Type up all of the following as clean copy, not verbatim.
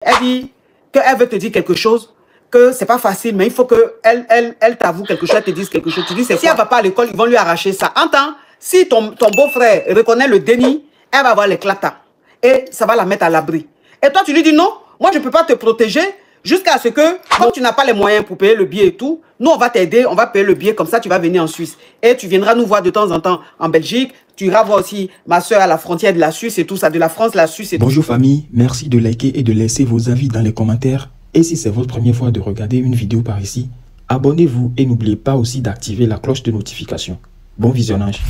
Elle dit qu'elle veut te dire quelque chose, que c'est pas facile, mais il faut qu'elle t'avoue quelque chose, elle te dise quelque chose. Tu dis, c'est si elle va pas à l'école, ils vont lui arracher ça. Entends, si ton beau-frère reconnaît le déni, elle va avoir l'éclata. Et ça va la mettre à l'abri. Et toi, tu lui dis non, moi, je ne peux pas te protéger jusqu'à ce que, comme tu n'as pas les moyens pour payer le billet et tout, nous, on va t'aider, on va payer le billet, comme ça, tu vas venir en Suisse. Et tu viendras nous voir de temps en temps en Belgique. Tu iras voir aussi ma soeur à la frontière de la Suisse et tout ça, de la France, la Suisse et tout. Bonjour famille, merci de liker et de laisser vos avis dans les commentaires. Et si c'est votre première fois de regarder une vidéo par ici, abonnez-vous et n'oubliez pas aussi d'activer la cloche de notification. Bon visionnage.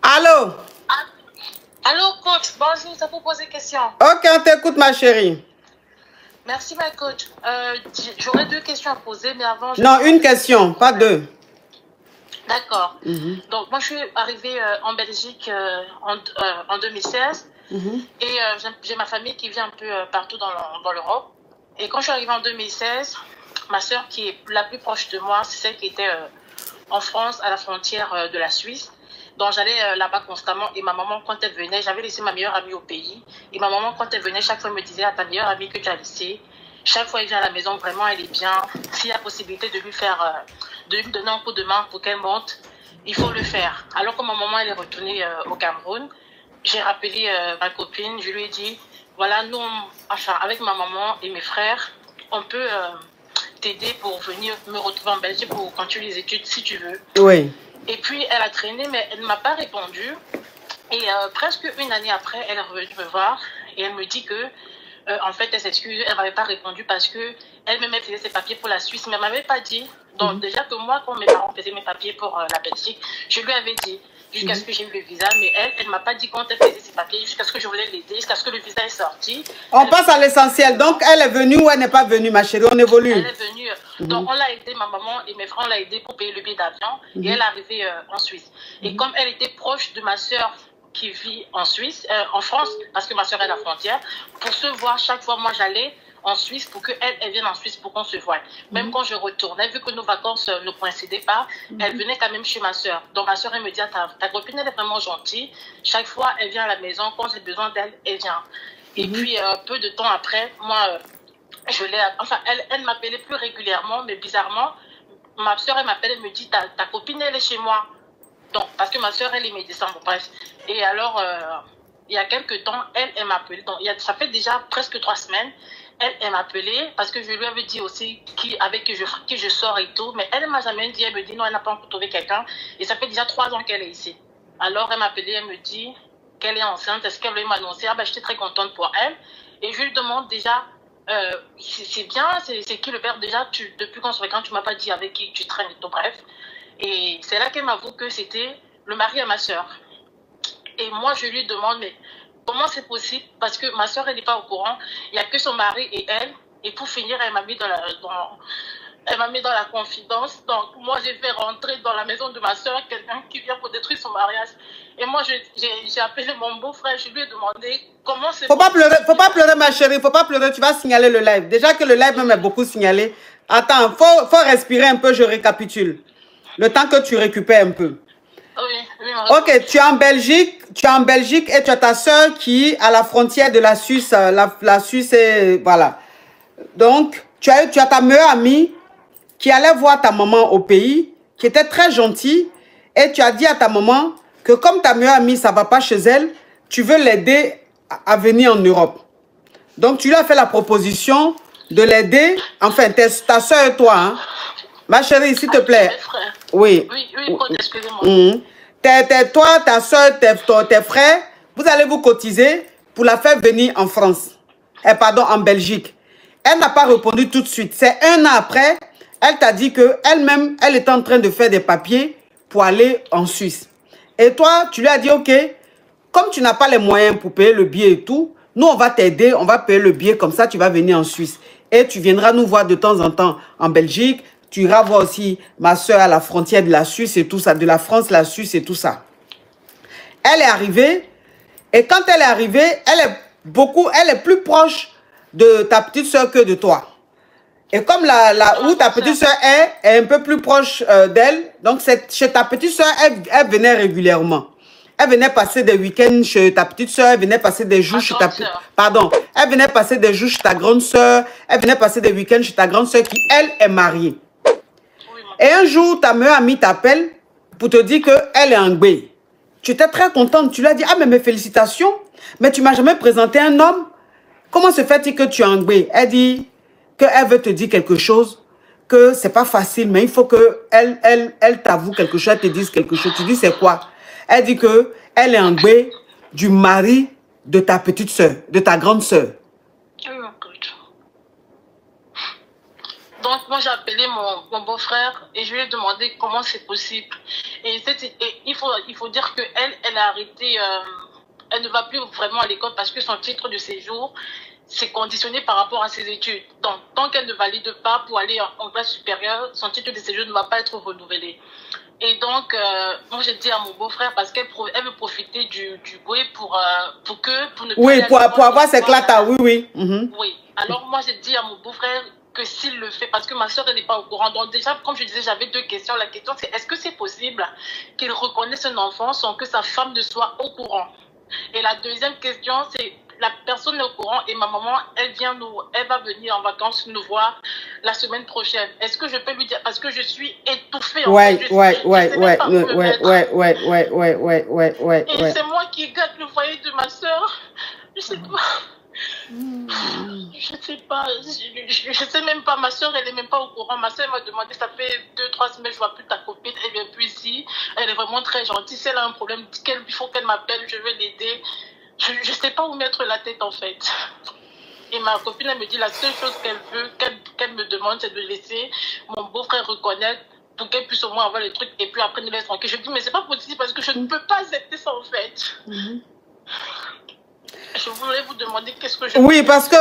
Allô? Allô, coach, bonjour, ça vous poser question. Ok, on t'écoute, ma chérie. Merci, ma coach. J'aurais 2 questions à poser, mais avant... Non, une question, pas 2. D'accord. Donc, moi, je suis arrivée en Belgique en 2016. Et j'ai ma famille qui vit un peu partout dans l'Europe. Et quand je suis arrivée en 2016, ma soeur, qui est la plus proche de moi, c'est celle qui était en France, à la frontière de la Suisse. Donc, j'allais là-bas constamment. Et ma maman, quand elle venait, j'avais laissé ma meilleure amie au pays. Et ma maman, quand elle venait, chaque fois, elle me disait à ta meilleure amie que tu as laissée, chaque fois, elle vient à la maison, vraiment, elle est bien. S'il y a possibilité de lui faire, de lui donner un coup de main pour qu'elle monte, il faut le faire. Alors que ma maman, elle est retournée au Cameroun, j'ai rappelé ma copine, je lui ai dit, voilà, nous, enfin, avec ma maman et mes frères, on peut t'aider pour venir me retrouver en Belgique pour continuer les études si tu veux. Oui. Et puis, elle a traîné, mais elle ne m'a pas répondu. Et presque une année après, elle est revenue me voir et elle me dit que, en fait, elle s'excuse, elle ne m'avait pas répondu parce que elle-même faisait ses papiers pour la Suisse, mais elle ne m'avait pas dit. Donc, déjà que moi, quand mes parents faisaient mes papiers pour la Belgique, je lui avais dit, jusqu'à ce que j'ai eu le visa, mais elle ne m'a pas dit quand elle faisait ses papiers, jusqu'à ce que je voulais l'aider, jusqu'à ce que le visa est sorti. On passe à l'essentiel. Donc, elle est venue ou elle n'est pas venue, ma chérie? On évolue. Elle est venue. Donc, on l'a aidé, ma maman et mes frères, on l'a aidé pour payer le billet d'avion. Et elle est arrivée en Suisse. Et comme elle était proche de ma soeur qui vit en Suisse, en France, parce que ma soeur est à la frontière, pour se voir, chaque fois, moi, j'allais en Suisse pour qu'elle vienne en Suisse pour qu'on se voie. Même quand je retournais, vu que nos vacances ne coïncidaient pas, elle venait quand même chez ma soeur. Donc, ma soeur, elle me dit, ta copine, elle est vraiment gentille. Chaque fois, elle vient à la maison. Quand j'ai besoin d'elle, elle vient. Et puis, peu de temps après, moi... enfin, elle m'appelait plus régulièrement, mais bizarrement, ma soeur, elle m'appelle, elle me dit, ta copine, elle est chez moi. Donc, parce que ma soeur, elle est médecin, bon, bref. Et alors, il y a quelques temps, elle m'appelait. Donc, ça fait déjà presque 3 semaines. Elle m'appelait parce que je lui avais dit aussi avec qui je sors et tout. Mais elle ne m'a jamais dit, elle me dit, non, elle n'a pas encore trouvé quelqu'un. Et ça fait déjà 3 ans qu'elle est ici. Alors, elle m'appelait, elle me dit qu'elle est enceinte. Est-ce qu'elle veut m'annoncer? Ah ben, j'étais très contente pour elle. Et je lui demande déjà, c'est bien, c'est qui le père déjà, depuis qu'on se fréquente, tu ne m'as pas dit avec qui tu traînes et tout, bref. Et c'est là qu'elle m'avoue que c'était le mari à ma soeur. Et moi, je lui demande, mais comment c'est possible? Parce que ma soeur, elle n'est pas au courant. Il n'y a que son mari et elle. Et pour finir, elle m'a mis dans la confidence. Donc, moi, j'ai fait rentrer dans la maison de ma soeur quelqu'un qui vient pour détruire son mariage. Et moi, j'ai appelé mon beau-frère. Je lui ai demandé comment c'est possible. Faut pas pleurer, ma chérie. Faut pas pleurer. Tu vas signaler le live. Déjà que le live même est beaucoup signalé. Attends, faut respirer un peu. Je récapitule. Le temps que tu récupères un peu. Oui, ok, tu es en Belgique et tu as ta soeur qui est à la frontière de la Suisse. La Suisse est... Voilà. Donc, tu as ta meilleure amie qui allait voir ta maman au pays, qui était très gentille. Et tu as dit à ta maman que comme ta meilleure amie, ça ne va pas chez elle, tu veux l'aider à venir en Europe. Donc, tu lui as fait la proposition de l'aider. Enfin, ta soeur et toi, hein. Ma chérie, s'il te plaît. Oui. Oui, excusez-moi. Toi, ta soeur, tes frères, vous allez vous cotiser pour la faire venir en France. Pardon, en Belgique. Elle n'a pas répondu tout de suite. C'est 1 an après, elle t'a dit qu'elle-même, elle était en train de faire des papiers pour aller en Suisse. Et toi, tu lui as dit, ok, comme tu n'as pas les moyens pour payer le billet et tout, nous, on va t'aider, on va payer le billet, comme ça, tu vas venir en Suisse. Et tu viendras nous voir de temps en temps en Belgique. Tu iras voir aussi ma soeur à la frontière de la Suisse et tout ça, de la France, la Suisse et tout ça. Elle est arrivée, et quand elle est arrivée, elle est plus proche de ta petite soeur que de toi. Et comme où ta petite soeur est un peu plus proche d'elle, donc chez ta petite soeur, elle venait régulièrement. Elle venait passer des week-ends chez ta petite soeur, elle venait passer des jours chez ta petite... Pardon, elle venait passer des jours chez ta grande soeur, elle venait passer des week-ends chez ta grande soeur qui, elle, est mariée. Oui, et un jour, ta meilleure amie t'appelle pour te dire qu'elle est en Gbé. Tu étais très contente, tu lui as dit, ah mais mes félicitations, mais tu m'as jamais présenté un homme. Comment se fait-il que tu es en Gbé? Elle dit qu'elle veut te dire quelque chose, que c'est pas facile, mais il faut qu'elle t'avoue quelque chose, elle te dise quelque chose. Tu dis c'est quoi? Elle dit qu'elle est en Gbé du mari de ta petite soeur, de ta grande soeur. Donc, moi, j'ai appelé mon beau-frère et je lui ai demandé comment c'est possible. Et il faut dire qu'elle, elle a arrêté, elle ne va plus vraiment à l'école parce que son titre de séjour, c'est conditionné par rapport à ses études. Donc, tant qu'elle ne valide pas pour aller en classe supérieure, son titre de séjour ne va pas être renouvelé. Et donc, moi, j'ai dit à mon beau-frère, parce qu'elle veut profiter du Gbé pour ne pas... Oui, pour avoir ses clatas, oui, oui. Oui. Alors, moi, j'ai dit à mon beau-frère que s'il le fait, parce que ma soeur, elle n'est pas au courant. Donc, déjà, comme je disais, j'avais deux questions. La question, c'est est-ce que c'est possible qu'il reconnaisse un enfant sans que sa femme ne soit au courant? Et la deuxième question, c'est la personne est au courant et ma maman, elle va venir en vacances nous voir la semaine prochaine. Est-ce que je peux lui dire, parce que je suis étouffée. Ouais. Et c'est moi qui gâte le foyer de ma soeur. Je sais pas. Je sais même pas, ma soeur, elle est même pas au courant. Ma soeur m'a demandé, ça fait 2-3 semaines, je vois plus ta copine, elle vient plus ici. Elle est vraiment très gentille. Si elle a un problème, il faut qu'elle m'appelle, je vais l'aider. Je sais pas où mettre la tête en fait. Et ma copine, elle me dit la seule chose qu'elle veut, qu'elle me demande, c'est de laisser mon beau-frère reconnaître pour qu'elle puisse au moins avoir les trucs et puis après nous laisse tranquille. Je dis mais c'est pas possible parce que je ne peux pas accepter ça en fait. Je voulais vous demander qu'est-ce que je... Oui, parce que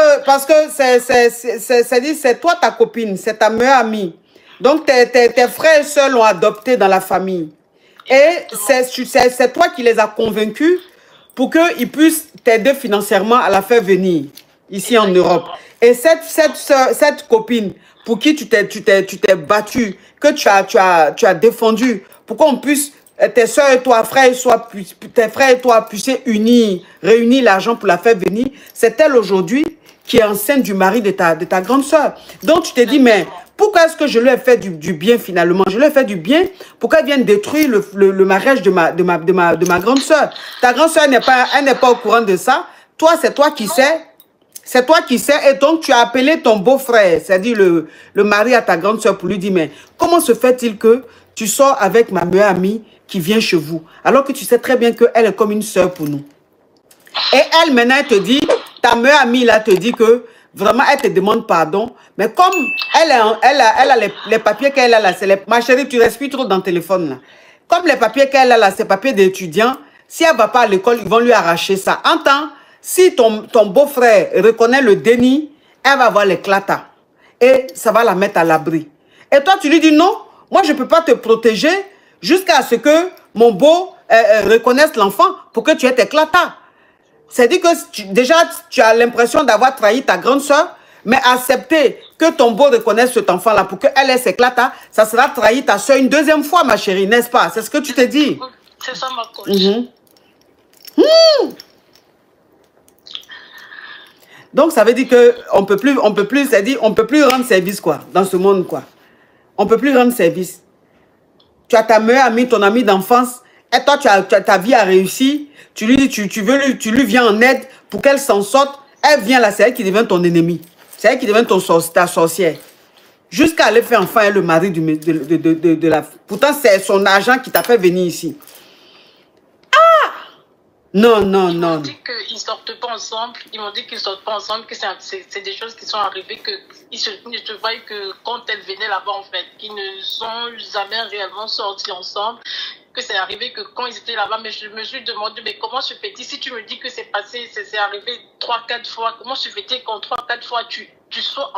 c'est toi ta copine, c'est ta meilleure amie. Donc tes frères et soeurs l'ont adopté dans la famille. Et c'est toi qui les as convaincus pour qu'ils puissent t'aider financièrement à la faire venir ici en Europe. Et cette copine pour qui tu t'es battu, que tu as défendu, pour qu'on puisse, tes soeurs et toi, tes frères et toi puissiez réunir l'argent pour la faire venir, c'est elle aujourd'hui qui est enceinte du mari de ta grande soeur. Donc tu t'es dit, mais pourquoi est-ce que je lui ai fait du bien finalement? Je lui ai fait du bien pour qu'elle vienne détruire le mariage de ma grande soeur. Ta grande soeur n'est pas au courant de ça. Toi, c'est toi qui sais. C'est toi qui sais. Et donc, tu as appelé ton beau-frère, c'est-à-dire le mari à ta grande soeur pour lui dire, mais comment se fait-il que tu sors avec ma meilleure amie qui vient chez vous, alors que tu sais très bien qu'elle est comme une soeur pour nous? Et elle, maintenant, elle te dit, ta meilleure amie, là, te dit que vraiment, elle te demande pardon. Mais comme elle a les papiers qu'elle a là, ma chérie, tu respires trop dans le téléphone, là. Comme les papiers qu'elle a là, c'est papiers d'étudiant, si elle ne va pas à l'école, ils vont lui arracher ça. Entends, si ton beau-frère reconnaît le déni, elle va avoir les clatas. Et ça va la mettre à l'abri. Et toi, tu lui dis non, moi, je ne peux pas te protéger jusqu'à ce que mon beau reconnaisse l'enfant pour que tu aies tes clatas. C'est-à-dire que déjà, tu as l'impression d'avoir trahi ta grande soeur, mais accepter que ton beau reconnaisse cet enfant-là pour qu'elle ait ses clatas, ça sera trahir ta soeur une deuxième fois, ma chérie, n'est-ce pas? C'est ce que tu te dis. C'est ça, ma coach. Donc, ça veut dire qu'on peut plus, c'est-à-dire, on peut plus rendre service, quoi, dans ce monde, quoi. On peut plus rendre service. Tu as ta meilleure amie, ton amie d'enfance, et toi, ta vie a réussi. Tu lui viens en aide pour qu'elle s'en sorte. Elle vient là, c'est elle qui devient ton ennemi. C'est elle qui devient ta sorcière. Jusqu'à aller faire enfin le mari de la... Pourtant, c'est son argent qui t'a fait venir ici. Ah! Non. Ils m'ont dit qu'ils ne sortent pas ensemble. Ils m'ont dit qu'ils ne sortent pas ensemble, que c'est des choses qui sont arrivées, qu'ils ne se voient que quand elles venaient là-bas, en fait. Qu'ils ne sont jamais réellement sortis ensemble. Que c'est arrivé que quand ils étaient là-bas, mais je me suis demandé, mais comment se fait-il, si tu me dis que c'est passé, c'est arrivé 3-4 fois, comment se fait-il qu'en 3-4 fois, tu sois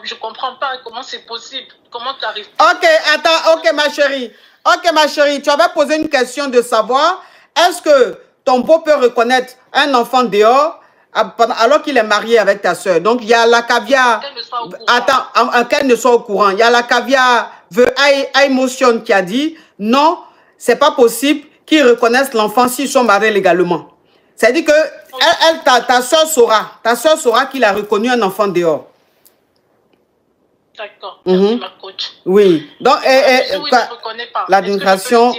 je comprends pas comment c'est possible, comment tu arrives. Ok, attends, ok ma chérie, tu avais posé une question de savoir, est-ce que ton beau peut reconnaître un enfant dehors alors qu'il est marié avec ta soeur. Donc, il y a la caviar... Attends, qu'elle ne soit au courant. Il y a la caviar Emotion qui a dit, non, c'est pas possible qu'ils reconnaissent l'enfant s'ils sont mariés légalement. C'est-à-dire que ta soeur saura qu'il a reconnu un enfant dehors. D'accord, merci ma coach. Oui, donc l'administration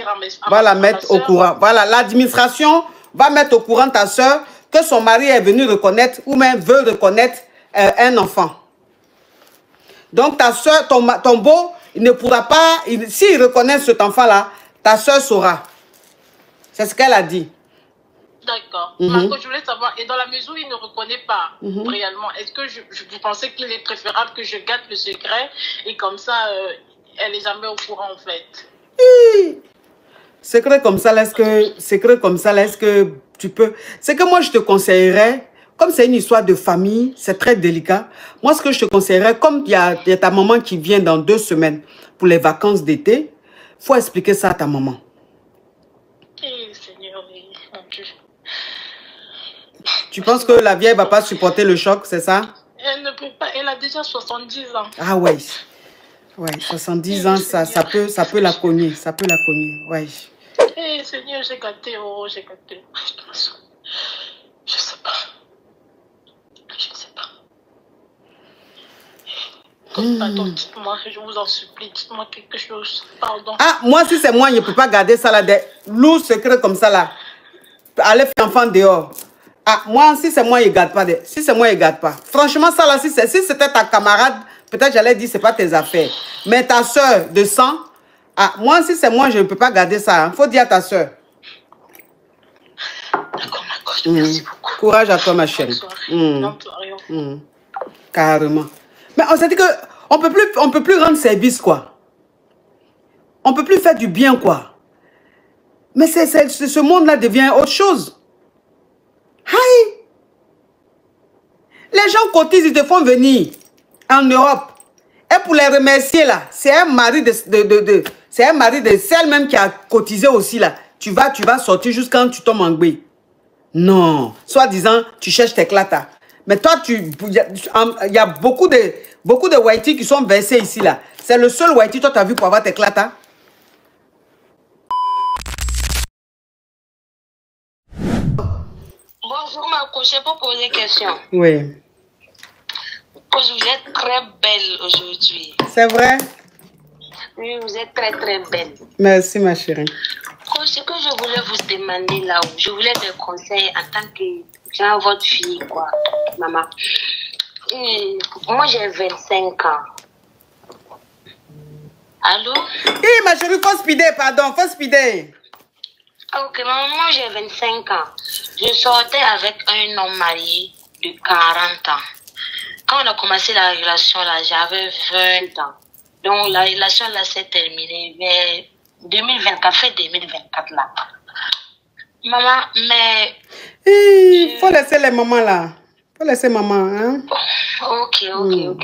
va la mettre au courant. Voilà, l'administration va mettre au courant ta soeur que son mari est venu reconnaître ou même veut reconnaître un enfant. Donc ta soeur, ton beau, il ne pourra pas, s'il reconnaît cet enfant-là, ta soeur saura. C'est ce qu'elle a dit. D'accord. Marco, je voulais savoir, et dans la mesure où il ne reconnaît pas réellement, est-ce que vous pensez qu'il est préférable que je garde le secret et comme ça, elle n'est jamais au courant en fait? Secret comme ça, est-ce que tu peux... C'est que moi, je te conseillerais, comme c'est une histoire de famille, c'est très délicat. Moi, ce que je te conseillerais, comme il y a ta maman qui vient dans 2 semaines pour les vacances d'été, il faut expliquer ça à ta maman. Seigneur, mon Dieu. Tu penses que la vieille ne va pas supporter le choc, c'est ça? Elle ne peut pas, elle a déjà 70 ans. Ah ouais. Ouais, 70 ans, ça peut la cogner, ouais. Seigneur, j'ai gâté, j'ai gâté. Je sais pas. Pardon, dites-moi, je vous en supplie, dites-moi quelque chose, pardon. Ah, moi, si c'est moi, je ne peux pas garder ça là, des lourds secrets comme ça là. Aller faire enfant dehors. Ah, moi, si c'est moi, je ne garde pas. Si c'est moi, je ne garde pas. Franchement, ça là, si c'était ta camarade, peut-être j'allais dire, ce n'est pas tes affaires. Mais ta soeur de sang, ah, moi, si c'est moi, je ne peux pas garder ça. Il faut dire à ta soeur. D'accord, ma coach, merci beaucoup. Courage à toi, ma chérie. Carrément. Mais on s'est dit qu'on ne peut plus rendre service, quoi. On ne peut plus faire du bien, quoi. Mais ce monde-là devient autre chose. Aïe! Les gens cotisent, ils te font venir en Europe. Et pour les remercier, là, c'est un mari de celle même qui a cotisé aussi, là. Tu vas sortir jusqu'à quand tu tombes en gbé. Non. Soit disant, tu cherches tes clatas. Mais toi, il y a beaucoup de whiteys qui sont versés ici, là. C'est le seul whitey, toi, tu as vu pour avoir tes clatas. Bonjour, ma coach, pour poser une question. Oui. Coach, vous êtes très belle aujourd'hui. C'est vrai? Oui, vous êtes très, très belle. Merci, ma chérie. Coach, ce que je voulais vous demander là, je voulais des conseils en tant que genre votre fille, quoi, maman. Et moi, j'ai 25 ans. Allô? Oui, ma chérie, faut speeder, pardon, faut speeder. Ok, maman, moi, j'ai 25 ans. Je sortais avec un homme marié de 40 ans. Quand on a commencé la relation, là, j'avais 20 ans. Donc, la relation, là, s'est terminée vers 2024, fin 2024, là. Maman, mais... Il faut laisser les mamans, là. Faut laisser maman, hein. Ok,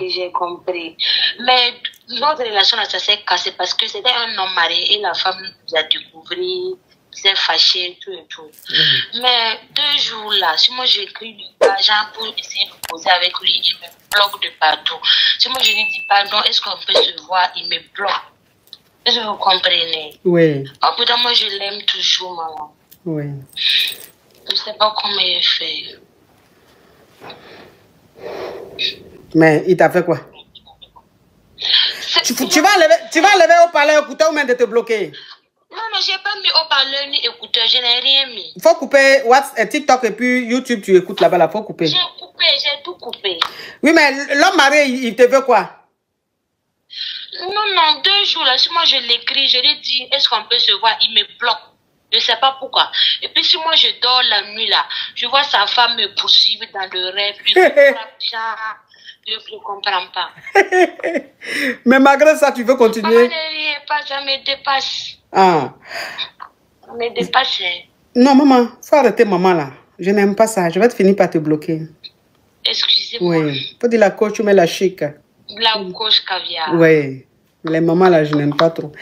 j'ai compris. Mais notre relation, là, ça s'est cassé parce que c'était un homme marié et la femme nous a découvert, s'est fâchée, tout et tout. Mais 2 jours, là, si moi j'écris lui l'argent pour essayer de poser avec lui, il me bloque de partout. Si moi je lui dis pardon, est-ce qu'on peut se voir, il me bloque. Est-ce que vous comprenez? Oui. En plus, moi, je l'aime toujours, maman. Oui. Je ne sais pas comment il fait. Mais il t'a fait quoi? Tu vas enlever au parleur écouteur ou même de te bloquer? Non, j'ai pas mis au parleur ni écouteur, je n'ai rien mis. Il faut couper WhatsApp, TikTok et puis YouTube, tu écoutes là-bas, là, faut couper. J'ai tout coupé. Oui, mais l'homme marié, il te veut quoi? Non, 2 jours là, si moi je l'écris, je lui dis, est-ce qu'on peut se voir? Il me bloque. Je ne sais pas pourquoi. Et puis si moi je dors la nuit là, je vois sa femme me poursuivre dans le rêve, puis je ne comprends pas. Mais malgré ça, tu veux continuer? Maman, ne riez pas, ça me dépasse. Ah. Ça me dépasse. Non, maman, faut arrêter maman là. Je n'aime pas ça. Je vais te finir par te bloquer. Excusez-moi. Oui. Faut dire la coach, mais la chic. La coach caviar. Oui. Les mamans là, je n'aime pas trop.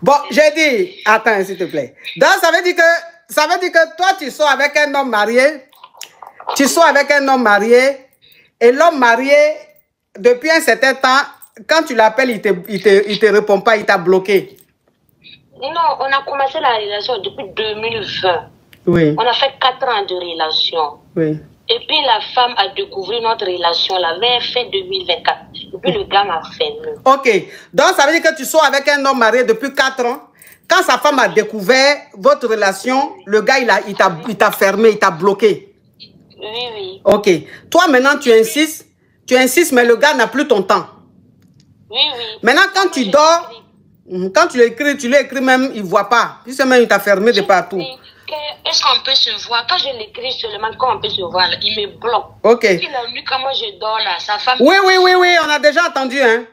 Bon, j'ai dit, attends s'il te plaît. Donc, ça veut dire que toi, tu sors avec un homme marié. Tu sors avec un homme marié et l'homme marié, depuis un certain temps, quand tu l'appelles, il te répond pas, il t'a bloqué. Non, on a commencé la relation depuis 2020. Oui. On a fait 4 ans de relation. Oui. Et puis la femme a découvert notre relation la fin 2024. Et puis le gars m'a fermé. Ok. Donc ça veut dire que tu sors avec un homme marié depuis 4 ans. Quand sa femme a découvert votre relation, le gars il t'a fermé, il t'a bloqué. Oui, oui. Ok. Toi maintenant tu insistes, mais le gars n'a plus ton temps. Oui, oui. Maintenant quand tu dors, quand tu lui écris même, il ne voit pas. Puisque même il t'a fermé de partout. Est-ce qu'on peut se voir? Quand je l'écris seulement, quand on peut se voir, là, il me bloque. Ok. Et puis la nuit, quand moi je dors là, sa femme... Oui, on a déjà entendu. Hein.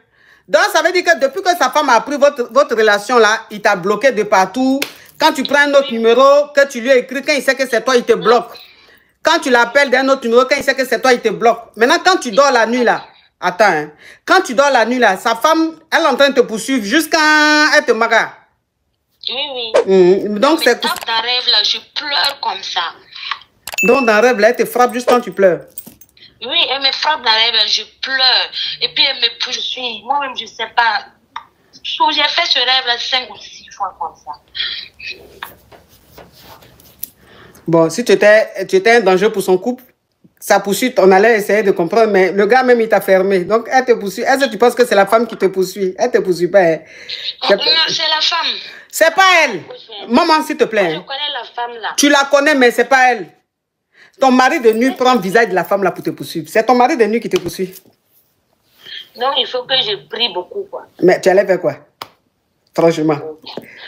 Donc ça veut dire que depuis que sa femme a pris votre relation là, il t'a bloqué de partout. Quand tu prends un autre numéro, que tu lui écris, quand il sait que c'est toi, il te bloque. Quand tu l'appelles d'un autre numéro, quand il sait que c'est toi, il te bloque. Maintenant, quand tu dors la nuit là, attends, hein. Quand tu dors la nuit là, sa femme, elle est en train de te poursuivre jusqu'à elle te maga. Oui, oui. Donc c'est... Dans ta rêve là, je pleure comme ça. Donc dans le rêve là, elle te frappe juste quand tu pleures. Oui, elle me frappe dans rêve, je pleure. Et puis elle me poursuit. Moi-même, je ne sais pas. J'ai fait ce rêve là 5 ou 6 fois comme ça. Bon, si tu étais un danger pour son couple, sa poursuite, on allait essayer de comprendre, mais le gars même, il t'a fermé. Donc, elle te poursuit. Est-ce que tu penses que c'est la femme qui te poursuit? Elle te poursuit pas. Hein? Non, c'est la femme. C'est pas elle. Maman, s'il te plaît. Je connais la femme là. Tu la connais, mais c'est pas elle. Ton mari de nuit prend le visage de la femme là pour te poursuivre. C'est ton mari de nuit qui te poursuit. Donc, il faut que je prie beaucoup, quoi. Mais tu allais faire quoi? Franchement.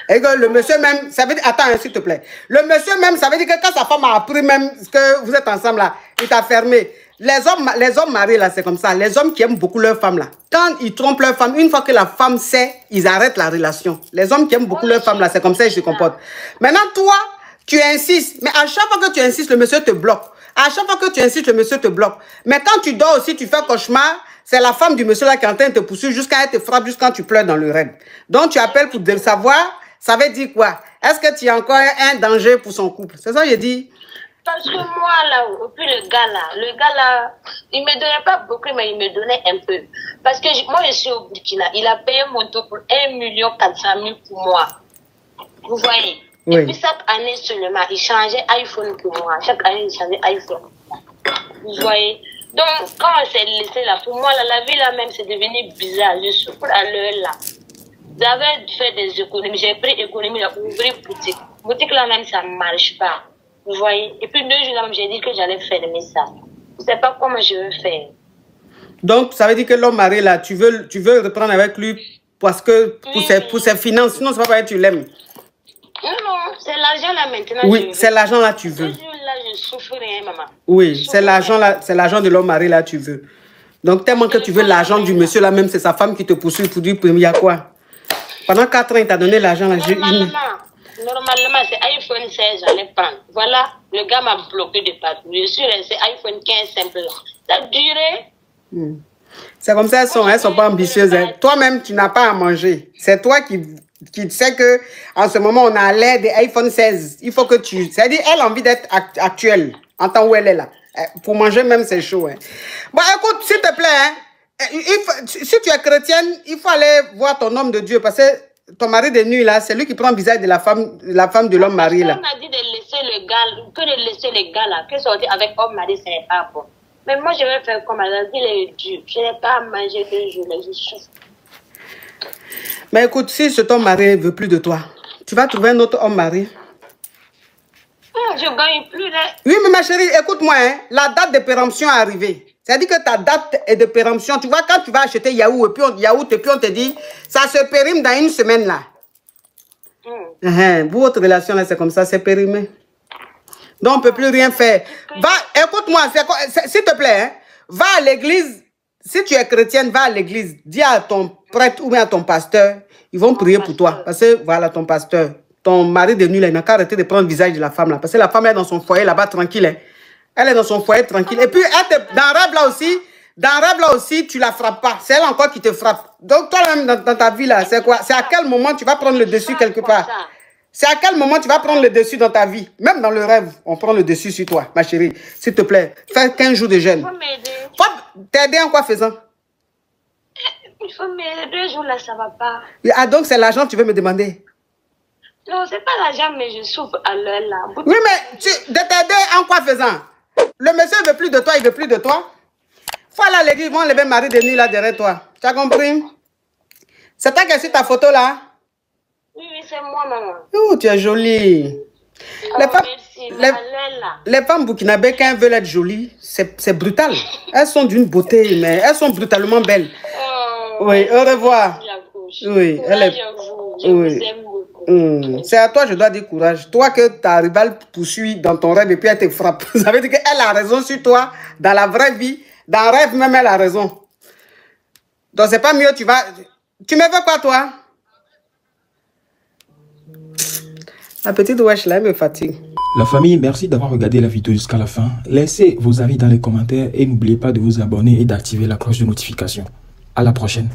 Et que le monsieur même, ça veut dire, attends, s'il te plaît. Le monsieur même, ça veut dire que quand sa femme a appris même que vous êtes ensemble là, il t'a fermé. Les hommes mariés là, c'est comme ça. Les hommes qui aiment beaucoup leur femme là, quand ils trompent leur femme, une fois que la femme sait, ils arrêtent la relation. Les hommes qui aiment beaucoup leur femme là, c'est comme ça qu'ils se comportent. Maintenant, toi, tu insistes. Mais à chaque fois que tu insistes, le monsieur te bloque. À chaque fois que tu insistes, le monsieur te bloque. Mais quand tu dors aussi, tu fais cauchemar. C'est la femme du monsieur là qui est en train de te poursuivre jusqu'à elle te frappe, jusqu'à quand tu pleures dans le rêve. Donc tu appelles pour savoir, ça veut dire quoi? Est-ce que tu as encore un danger pour son couple? C'est ça que je dis. Parce que moi là, et puis le gars là, il me donnait pas beaucoup, mais il me donnait un peu. Parce que moi je suis au Burkina, il a payé mon taux pour 1 400 000 pour moi. Vous voyez? Oui. Et puis chaque année seulement, il changeait iPhone pour moi. Chaque année, il changeait iPhone. Vous voyez? Donc, quand on s'est laissé là, pour moi, là, la vie là même, c'est devenu bizarre. Je souffre à l'heure là. J'avais fait des économies. J'ai pris économie là pour ouvrir boutique. Boutique là même, ça ne marche pas. Vous voyez? Et puis 2 jours là, j'ai dit que j'allais fermer ça. Je ne sais pas comment je vais faire. Donc, ça veut dire que l'homme marié là, tu veux reprendre avec lui parce que pour ses finances, sinon c'est pas parce que tu l'aimes. Non, c'est l'argent là maintenant. Oui, c'est l'argent là tu veux. Là, je souffre rien, maman. Oui, c'est l'argent là, c'est l'argent de l'homme marié là tu veux. Donc tellement que tu veux l'argent du monsieur là, même c'est sa femme qui te poursuit pour dire il y a quoi. Pendant 4 ans, il t'a donné l'argent là. Normalement, c'est iPhone 16, j'allais prendre. Voilà, le gars m'a bloqué de partout. Je suis resté iPhone 15 simple. Ça a duré. C'est comme ça, elles sont pas ambitieuses. Hein. Toi-même, tu n'as pas à manger. C'est toi qui sais que en ce moment, on a l'air des iPhone 16. Il faut que tu... C'est-à-dire, elle a envie d'être actuelle en temps où elle est là. Pour manger même, c'est chaud. Hein. Bon, écoute, s'il te plaît, hein, si tu es chrétienne, il faut aller voir ton homme de Dieu parce que ton mari de nuit, là, c'est lui qui prend le visage de la femme de l'homme marié, là. On a dit de laisser le gars, que de laisser les gars, là, que sortir avec homme marié, ce n'est pas bon. Mais moi, je vais faire comme elle a dit, il est dur. Je n'ai pas à manger 2 jours, je souffre. Mais écoute, si cet homme marié ne veut plus de toi, tu vas trouver un autre homme marié. Je ne gagne plus, là. Oui, mais ma chérie, écoute-moi, hein, la date de péremption est arrivée. C'est-à-dire que ta date est de péremption. Tu vois, quand tu vas acheter Yahoo, et puis on te dit, ça se périme dans 1 semaine, là. Votre relation, là, c'est comme ça, c'est périmé. Donc, on ne peut plus rien faire. Va, écoute-moi, s'il te plaît, hein, va à l'église. Si tu es chrétienne, va à l'église. Dis à ton prêtre ou bien à ton pasteur, ils vont prier pour toi. Parce que, voilà, ton pasteur, ton mari de nuit, là, il n'a qu'à arrêter de prendre le visage de la femme, là. Parce que la femme est dans son foyer, là-bas, tranquille. Hein. Elle est dans son foyer, tranquille. Et puis, dans le rêve, là aussi, tu la frappes pas. C'est elle encore qui te frappe. Donc, toi-même, dans ta vie, là, c'est quoi? C'est à quel moment tu vas prendre le dessus quelque part? C'est à quel moment tu vas prendre le dessus dans ta vie? Même dans le rêve, on prend le dessus sur toi, ma chérie. S'il te plaît, fais 15 jours de jeûne. Il faut m'aider. Faut t'aider en quoi faisant? Il faut m'aider. 2 jours là, ça va pas. Ah, donc c'est l'argent que tu veux me demander? Non, c'est pas l'argent, mais je souffre à l'heure là. Oui, mais de t'aider en quoi faisant? Le monsieur ne veut plus de toi, il ne veut plus de toi. Faut aller à l'église, ils vont lever mari de nuit là derrière toi. Tu as compris? C'est toi qui as sur ta photo là? Oui, c'est moi, maman. Oh, tu es jolie. Les femmes burkinabées, quand elles veulent être jolies, c'est brutal. Elles sont d'une beauté, mais elles sont brutalement belles. Oui, au revoir. Oui, elle est... Oui. C'est à toi, je dois dire courage. Toi que ta rivale poursuit dans ton rêve et puis elle te frappe. Ça veut dire qu'elle a raison sur toi dans la vraie vie. Dans le rêve même, elle a raison. Donc c'est pas mieux, tu vas... Tu me veux quoi, toi? La petite wesh là, elle me fatigue. La famille, merci d'avoir regardé la vidéo jusqu'à la fin. Laissez vos avis dans les commentaires et n'oubliez pas de vous abonner et d'activer la cloche de notification. À la prochaine.